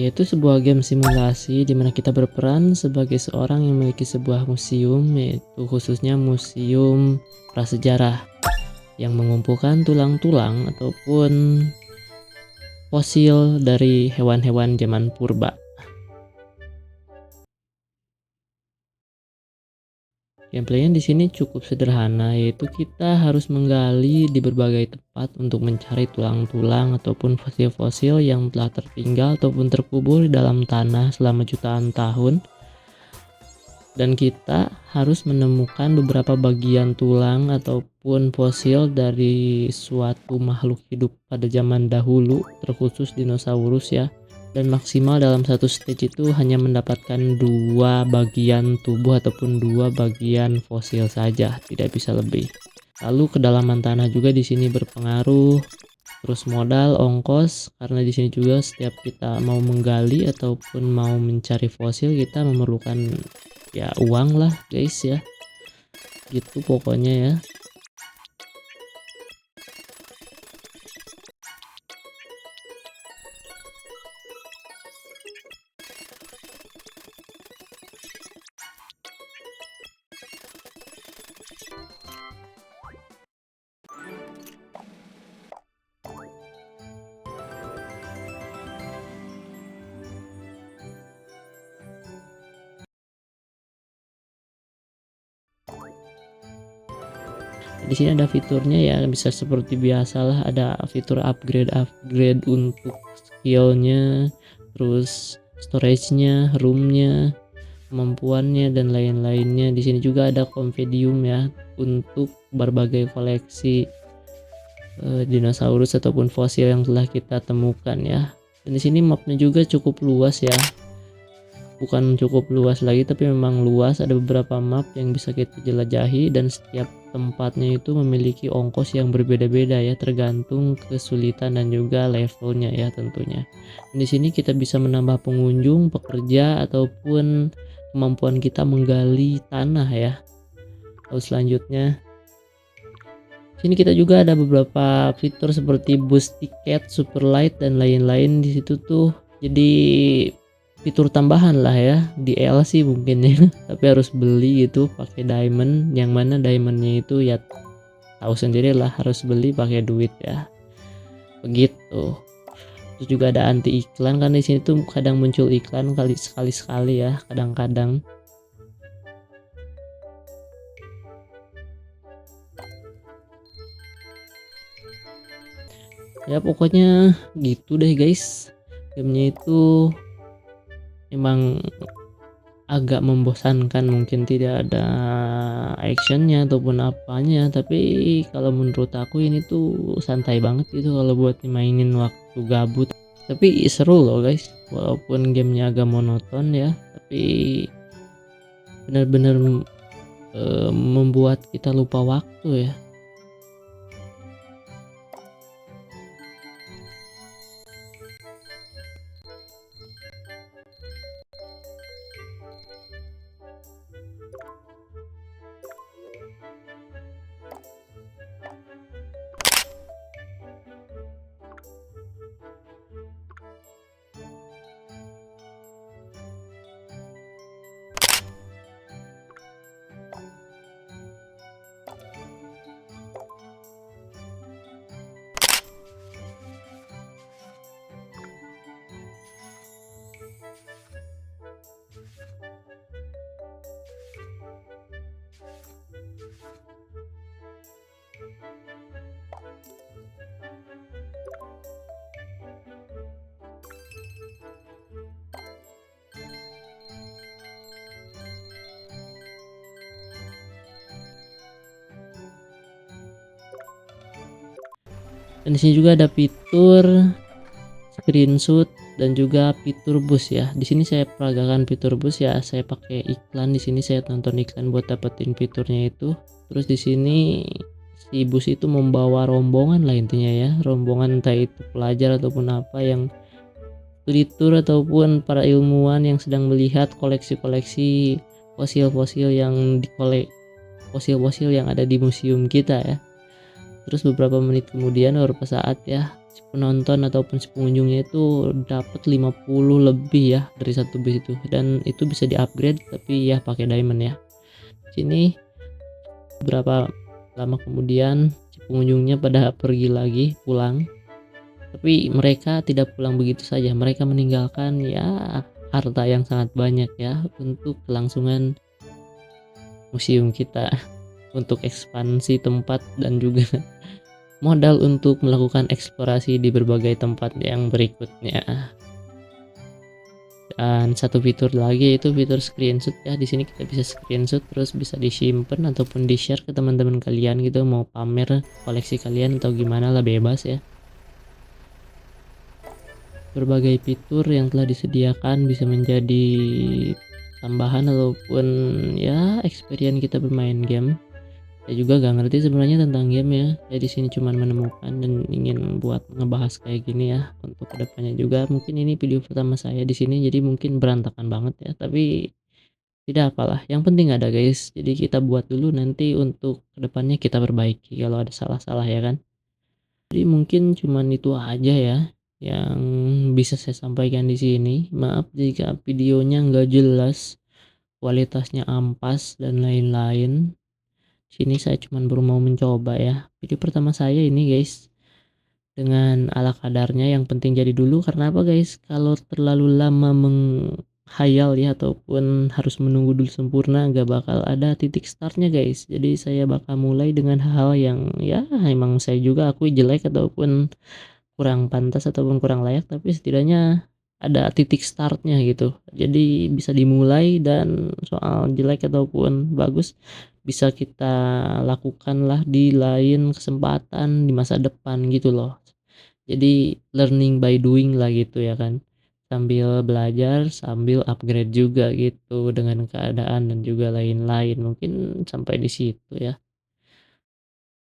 yaitu sebuah game simulasi di mana kita berperan sebagai seorang yang memiliki sebuah museum, yaitu khususnya museum prasejarah yang mengumpulkan tulang-tulang ataupun fosil dari hewan-hewan zaman purba. Gameplaynya di sini cukup sederhana, yaitu kita harus menggali di berbagai tempat untuk mencari tulang-tulang ataupun fosil-fosil yang telah tertinggal ataupun terkubur di dalam tanah selama jutaan tahun. Dan kita harus menemukan beberapa bagian tulang ataupun fosil dari suatu makhluk hidup pada zaman dahulu, terkhusus dinosaurus ya. Dan maksimal dalam satu stage itu hanya mendapatkan 2 bagian tubuh ataupun 2 bagian fosil saja, tidak bisa lebih. Lalu kedalaman tanah juga di sini berpengaruh, terus modal, ongkos, karena di sini juga setiap kita mau menggali ataupun mau mencari fosil kita memerlukan ya uang lah guys ya, gitu pokoknya ya. Di sini ada fiturnya ya, bisa seperti biasalah, ada fitur upgrade untuk skillnya, terus storage-nya, room-nya, kemampuannya dan lain-lainnya. Di sini juga ada Compendium ya untuk berbagai koleksi dinosaurus ataupun fosil yang telah kita temukan ya. Dan di sini mapnya juga cukup luas ya. Bukan cukup luas lagi tapi memang luas, ada beberapa map yang bisa kita jelajahi dan setiap tempatnya itu memiliki ongkos yang berbeda-beda ya, tergantung kesulitan dan juga levelnya ya tentunya. Dan di sini kita bisa menambah pengunjung, pekerja ataupun kemampuan kita menggali tanah ya. Lalu selanjutnya sini kita juga ada beberapa fitur seperti boost tiket, super light dan lain-lain di situ tuh. Jadi fitur tambahan lah ya, DLC mungkin ya, tapi harus beli gitu pakai diamond, yang mana diamondnya itu ya tahu sendiri lah, harus beli pakai duit ya, begitu. Terus juga ada anti iklan, kan di sini tuh kadang muncul iklan sekali ya, kadang-kadang. Ya pokoknya gitu deh guys, gamenya itu emang agak membosankan, mungkin tidak ada actionnya ataupun apanya, tapi kalau menurut aku ini tuh santai banget gitu kalau buat dimainin waktu gabut. Tapi seru loh guys, walaupun gamenya agak monoton ya, tapi benar-benar membuat kita lupa waktu ya. Dan di sini juga ada fitur screenshot dan juga fitur bus ya. Di sini saya peragakan fitur bus ya, saya pakai iklan. Di sini saya tonton iklan buat dapetin fiturnya itu. Terus di sini si bus itu membawa rombongan lah intinya ya, rombongan entah itu pelajar ataupun apa yang studi tour ataupun para ilmuwan yang sedang melihat koleksi-koleksi fosil-fosil yang fosil-fosil yang ada di museum kita ya. Terus beberapa menit kemudian, beberapa saat ya, si penonton ataupun si pengunjungnya itu dapat 50 lebih ya dari satu bis itu, dan itu bisa di-upgrade tapi ya pakai diamond ya. Sini beberapa lama kemudian si pengunjungnya pada pergi lagi pulang, tapi mereka tidak pulang begitu saja, mereka meninggalkan ya harta yang sangat banyak ya untuk kelangsungan museum kita, untuk ekspansi tempat dan juga modal untuk melakukan eksplorasi di berbagai tempat yang berikutnya. Dan satu fitur lagi yaitu fitur screenshot ya. Di sini kita bisa screenshot terus bisa disimpan ataupun di-share ke teman-teman kalian gitu, mau pamer koleksi kalian atau gimana lah, bebas ya. Berbagai fitur yang telah disediakan bisa menjadi tambahan ataupun ya experience kita bermain game. Saya juga gak ngerti sebenarnya tentang game ya. Saya di sini cuman menemukan dan ingin buat ngebahas kayak gini ya untuk kedepannya juga. Mungkin ini video pertama saya di sini, jadi mungkin berantakan banget ya. Tapi tidak apalah. Yang penting ada guys. Jadi kita buat dulu, nanti untuk kedepannya kita perbaiki kalau ada salah-salah ya kan. Jadi mungkin cuman itu aja ya yang bisa saya sampaikan di sini. Maaf jika videonya nggak jelas, kualitasnya ampas dan lain-lain. Sini saya cuman baru mau mencoba ya. Video pertama saya ini guys. Dengan ala kadarnya, yang penting jadi dulu. Karena apa guys? Kalau terlalu lama menghayal ya ataupun harus menunggu dulu sempurna, gak bakal ada titik startnya guys. Jadi saya bakal mulai dengan hal yang ya emang saya juga akui jelek ataupun kurang pantas ataupun kurang layak, tapi setidaknya ada titik startnya gitu. Jadi bisa dimulai, dan soal jelek ataupun bagus bisa kita lakukan lah di lain kesempatan di masa depan gitu loh. Jadi learning by doing lah gitu ya kan. Sambil belajar, sambil upgrade juga gitu dengan keadaan dan juga lain-lain. Mungkin sampai di situ ya.